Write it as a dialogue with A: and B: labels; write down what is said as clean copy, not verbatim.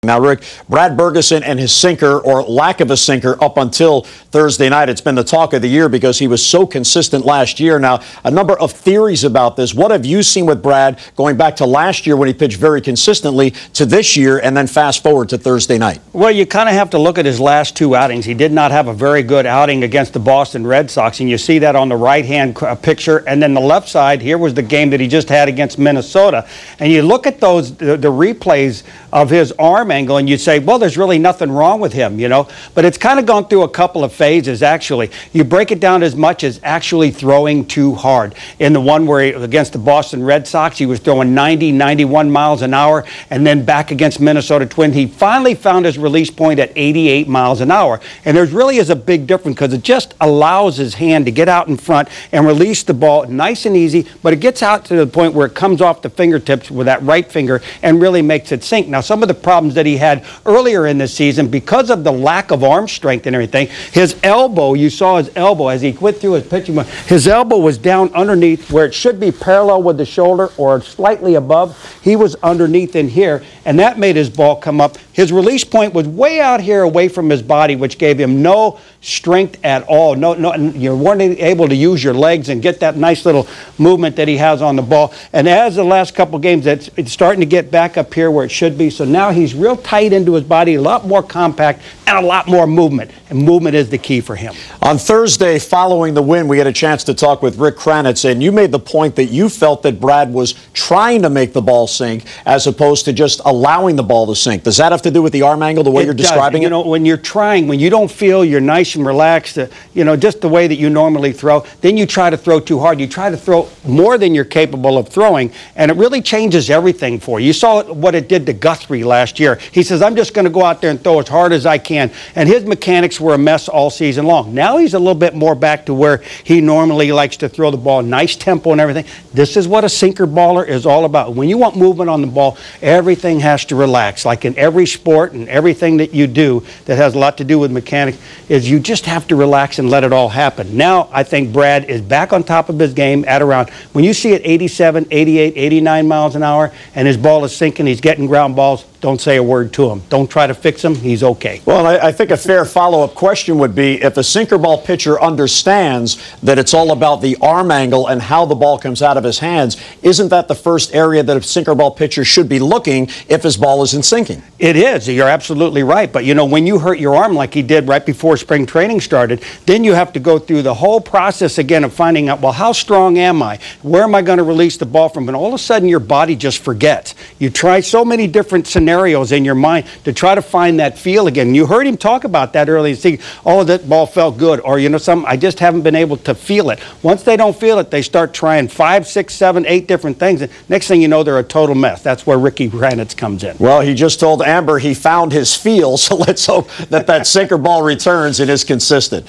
A: Now, Rick, Brad Bergesen and his sinker, or lack of a sinker, up until Thursday night, it's been the talk of the year because he was so consistent last year. Now, a number of theories about this. What have you seen with Brad going back to last year when he pitched very consistently to this year, and then fast forward to Thursday night?
B: Well, you kind of have to look at his last two outings. He did not have a very good outing against the Boston Red Sox, and you see that on the right-hand picture. And then the left side, here was the game that he just had against Minnesota. And you look at those, the replays of his arm angle, and you say, well, there's really nothing wrong with him, you know. But it's kind of gone through a couple of phases, actually. You break it down as much as actually throwing too hard. In the one where against the Boston Red Sox, he was throwing 90, 91 miles an hour, and then back against Minnesota Twins, he finally found his release point at 88 miles an hour. And there really is a big difference because it just allows his hand to get out in front and release the ball nice and easy, but it gets out to the point where it comes off the fingertips with that right finger and really makes it sink. Now, some of the problems that he had earlier in the season, because of the lack of arm strength and everything, his elbow, you saw his elbow as he went through his pitching, his elbow was down underneath where it should be parallel with the shoulder or slightly above. He was underneath in here, and that made his ball come up. His release point was way out here away from his body, which gave him no strength at all. You weren't able to use your legs and get that nice little movement that he has on the ball. And as the last couple games, it's starting to get back up here where it should be. So now he's real tight into his body, a lot more compact, and a lot more movement. And movement is the key for him.
A: On Thursday, following the win, we had a chance to talk with Rick Kranitz, and you made the point that you felt that Brad was trying to make the ball sink as opposed to just allowing the ball to sink. Does that have to do with the arm angle, the way you're describing it?
B: You know, when you're trying, when you don't feel you're nice and relaxed, you know, just the way that you normally throw, then you try to throw too hard. You try to throw more than you're capable of throwing, and it really changes everything for you. You saw what it did to Guthrie last year. He says, I'm just going to go out there and throw as hard as I can, and his mechanics were a mess all season long. Now he's a little bit more back to where he normally likes to throw the ball, nice tempo and everything. This is what a sinker baller is all about. When you want movement on the ball, everything has to relax. Like in every sport and everything that you do that has a lot to do with mechanics, is you just have to relax and let it all happen. Now I think Brad is back on top of his game at around, when you see it 87, 88, 89 miles an hour and his ball is sinking, he's getting ground balls, don't say a word to him. Don't try to fix him. He's okay.
A: Well, I think a fair follow-up question would be, if a sinker ball pitcher understands that it's all about the arm angle and how the ball comes out of his hands, isn't that the first area that a sinker ball pitcher should be looking if his ball isn't sinking?
B: It is. You're absolutely right. But, you know, when you hurt your arm like he did right before spring training started, then you have to go through the whole process again of finding out, well, how strong am I? Where am I going to release the ball from? And all of a sudden your body just forgets. You try so many different scenarios in your mind to try to find that feel again. You heard him talk about that earlier. See, oh, that ball felt good, or, you know, something, I just haven't been able to feel it. Once they don't feel it, they start trying 5, 6, 7, 8 different things. And next thing you know, they're a total mess. That's where Ricky Kranitz comes in.
A: Well, he just told Amber he found his feel, so let's hope that that sinker ball returns and is consistent.